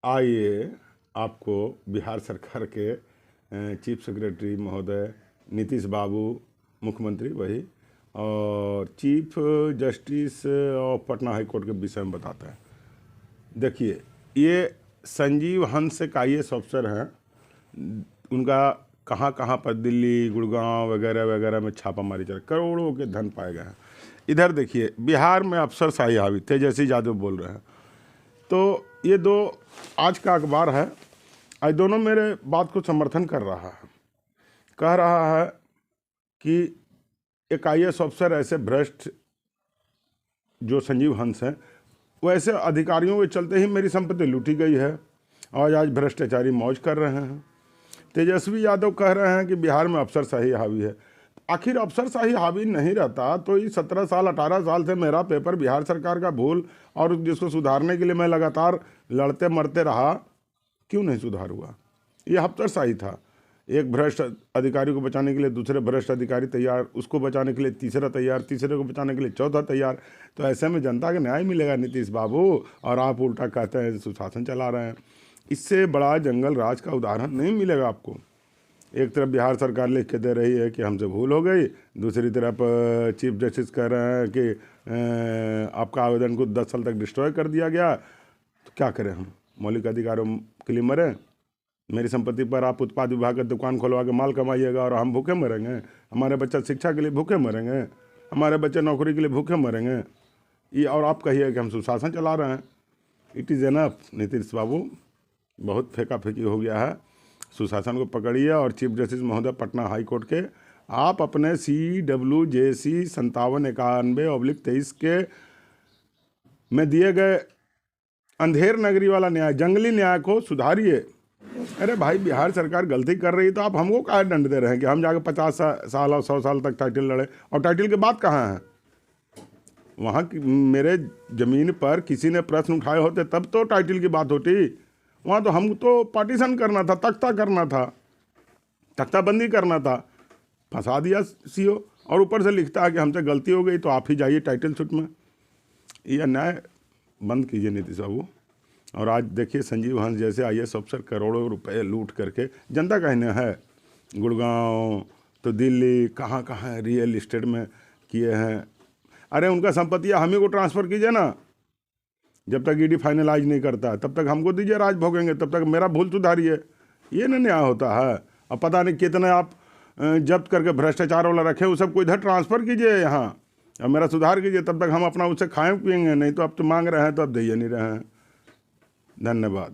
आइए आपको बिहार सरकार के चीफ सेक्रेटरी महोदय नीतीश बाबू, मुख्यमंत्री वही, और chief justice of Patna high court के विषय में बताते हैं। देखिए, ये संजीव हंस एक IAS अफसर हैं। उनका कहाँ कहाँ पर दिल्ली, गुड़गांव वगैरह वगैरह में छापामारी चल, करोड़ों के धन पाए गए हैं। इधर देखिए, बिहार में अफसरशाही हावी, तेजस्वी यादव बोल रहे हैं। तो ये दो आज का अखबार है, आज दोनों मेरे बात को समर्थन कर रहा है, कह रहा है कि एक IAS अफसर ऐसे भ्रष्ट जो संजीव हंस हैं, वो ऐसे अधिकारियों के चलते ही मेरी संपत्ति लूटी गई है और आज भ्रष्टाचारी मौज कर रहे हैं। तेजस्वी यादव कह रहे हैं कि बिहार में अफसरशाही हावी है। आखिर अफसरशाही हावी नहीं रहता तो ये 17 साल 18 साल से मेरा पेपर बिहार सरकार का भूल और जिसको सुधारने के लिए मैं लगातार लड़ते मरते रहा, क्यों नहीं सुधार हुआ? ये अफसरशाही था। एक भ्रष्ट अधिकारी को बचाने के लिए दूसरे भ्रष्ट अधिकारी तैयार, उसको बचाने के लिए तीसरा तैयार, तीसरे को बचाने के लिए चौथा तैयार। तो ऐसे में जनता का न्याय मिलेगा नीतीश बाबू, और आप उल्टा कहते हैं सुशासन चला रहे हैं। इससे बड़ा जंगल राज का उदाहरण नहीं मिलेगा आपको। एक तरफ बिहार सरकार लिख के दे रही है कि हमसे भूल हो गई, दूसरी तरफ चीफ जस्टिस कह रहे हैं कि आपका आवेदन को 10 साल तक डिस्ट्रॉय कर दिया गया। तो क्या करें हम? मौलिक अधिकारों के लिए मरें? मेरी संपत्ति पर आप उत्पाद विभाग का दुकान खोलवा के माल कमाइएगा और हम भूखे मरेंगे? हमारे बच्चे शिक्षा के लिए भूखे मरेंगे? हमारे बच्चे नौकरी के लिए भूखे मरेंगे? ये और आप कहिए कि हम सुशासन चला रहे हैं। इट इज़ एनफ नीतीश बाबू, बहुत फेंका फेंकी हो गया है। सुशासन को पकड़िए और चीफ जस्टिस महोदय पटना हाई कोर्ट के आप अपने CWJC 5791/23 के में दिए गए अंधेर नगरी वाला न्याय, जंगली न्याय को सुधारिए। अरे भाई, बिहार सरकार गलती कर रही है तो आप हमको क्या दंड दे रहे हैं कि हम जाके 50 साल और 100 साल तक टाइटल लड़े? और टाइटल के बाद कहाँ हैं? वहाँ मेरे ज़मीन पर किसी ने प्रश्न उठाए होते तब तो टाइटल की बात होती। वहाँ तो हमको पार्टीशन करना था, तख्ता करना था, तख्ताबंदी करना था। फंसा दिया CO, और ऊपर से लिखता है कि हमसे गलती हो गई तो आप ही जाइए टाइटल सूट में। ये अन्याय बंद कीजिए नीतीश बाबू। और आज देखिए, संजीव हंस जैसे IAS अफसर करोड़ों रुपए लूट करके जनता का इन्हें है, गुड़गांव तो दिल्ली, कहाँ कहाँ रियल इस्टेट में किए हैं। अरे उनका संपत्तियाँ हम ही को ट्रांसफ़र कीजिए ना। जब तक ED फाइनलाइज नहीं करता है तब तक हमको दीजिए, राज भोगेंगे, तब तक मेरा भूल सुधारिए। ये नहीं न्याय होता है। अब पता नहीं कितने आप जब्त करके भ्रष्टाचार वाला रखे, वो सबको इधर ट्रांसफ़र कीजिए यहाँ, अब मेरा सुधार कीजिए, तब तक हम अपना उससे खाएँ पिएंगे। नहीं तो अब तो मांग रहे हैं तो अब दे नहीं रहे हैं। धन्यवाद।